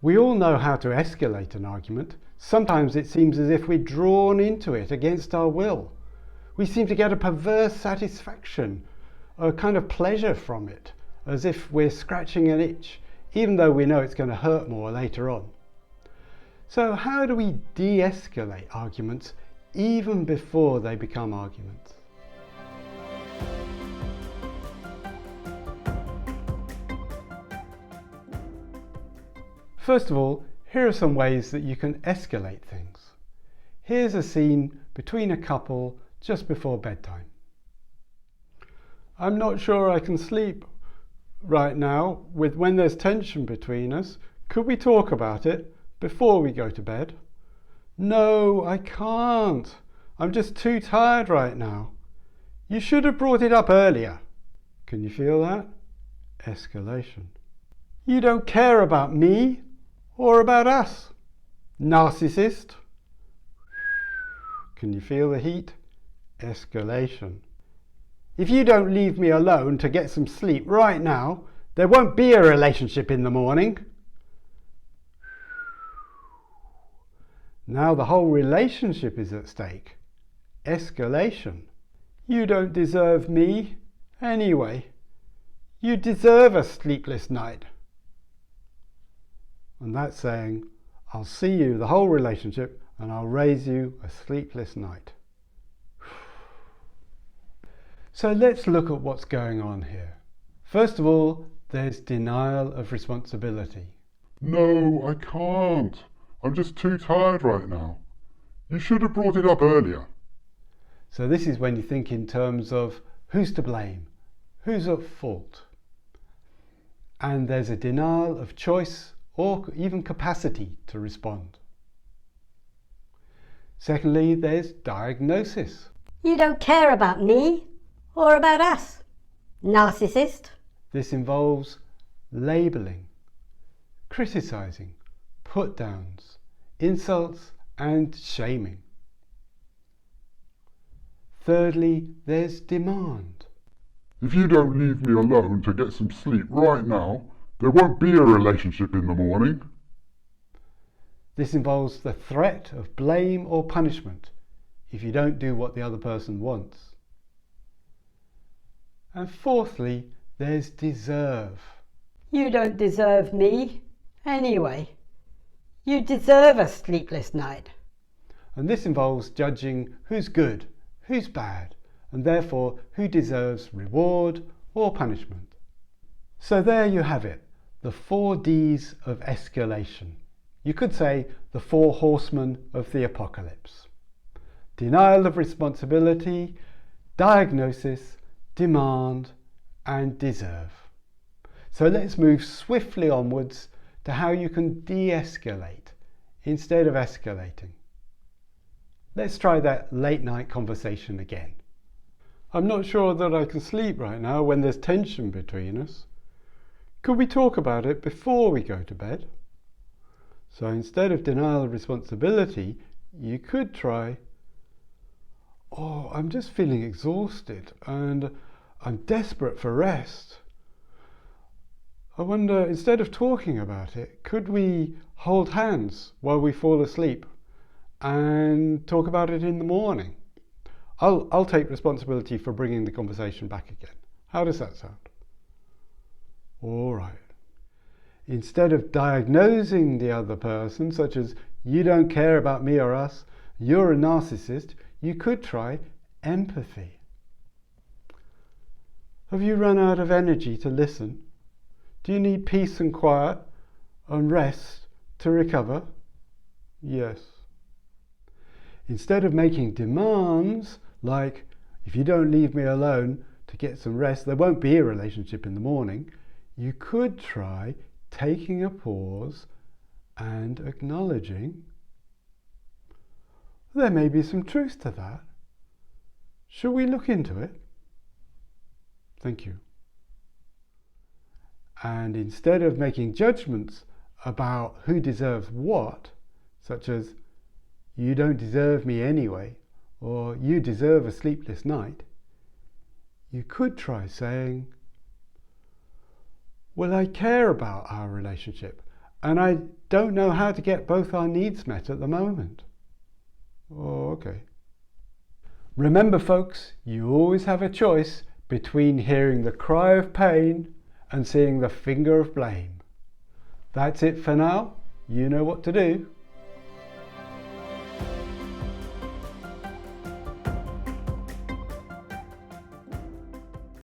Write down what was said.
We all know how to escalate an argument. Sometimes it seems as if we're drawn into it against our will. We seem to get a perverse satisfaction, a kind of pleasure from it, as if we're scratching an itch, even though we know it's going to hurt more later on. So how do we de-escalate arguments even before they become arguments? First of all, here are some ways that you can escalate things. Here's a scene between a couple just before bedtime. I'm not sure I can sleep right now when there's tension between us. Could we talk about it before we go to bed? No, I can't. I'm just too tired right now. You should have brought it up earlier. Can you feel that? Escalation. You don't care about me or about us. Narcissist. Can you feel the heat? Escalation. If you don't leave me alone to get some sleep right now, there won't be a relationship in the morning. Now the whole relationship is at stake. Escalation. You don't deserve me anyway. You deserve a sleepless night. And that's saying, I'll see you the whole relationship and I'll raise you a sleepless night. So let's look at what's going on here. First of all, there's denial of responsibility. No, I can't. I'm just too tired right now. You should have brought it up earlier. So this is when you think in terms of who's to blame, who's at fault. And there's a denial of choice or even capacity to respond. Secondly, there's diagnosis. You don't care about me or about us. Narcissist. This involves labelling, criticising, put-downs, insults and shaming. Thirdly, there's demand. If you don't leave me alone to get some sleep right now, there won't be a relationship in the morning. This involves the threat of blame or punishment if you don't do what the other person wants. And fourthly, there's deserve. You don't deserve me anyway. You deserve a sleepless night. And this involves judging who's good, who's bad, and therefore who deserves reward or punishment. So there you have it, the 4 Ds of escalation. You could say the 4 horsemen of the apocalypse. Denial of responsibility, diagnosis, demand, and deserve. So let's move swiftly onwards to how you can de-escalate instead of escalating. Let's try that late night conversation again. I'm not sure that I can sleep right now when there's tension between us. Could we talk about it before we go to bed? So instead of denial of responsibility, you could try, oh, I'm just feeling exhausted and I'm desperate for rest. I wonder, instead of talking about it, could we hold hands while we fall asleep and talk about it in the morning? I'll take responsibility for bringing the conversation back again. How does that sound? All right. Instead of diagnosing the other person, such as you don't care about me or us, you're a narcissist, you could try empathy. Have you run out of energy to listen? Do you need peace and quiet and rest to recover? Yes. Instead of making demands like, if you don't leave me alone to get some rest, there won't be a relationship in the morning, you could try taking a pause and acknowledging there may be some truth to that. Shall we look into it? Thank you. And instead of making judgments about who deserves what, such as you don't deserve me anyway, or you deserve a sleepless night, you could try saying, well, I care about our relationship and I don't know how to get both our needs met at the moment. Oh, okay. Remember, folks, you always have a choice between hearing the cry of pain and seeing the finger of blame. That's it for now. You know what to do.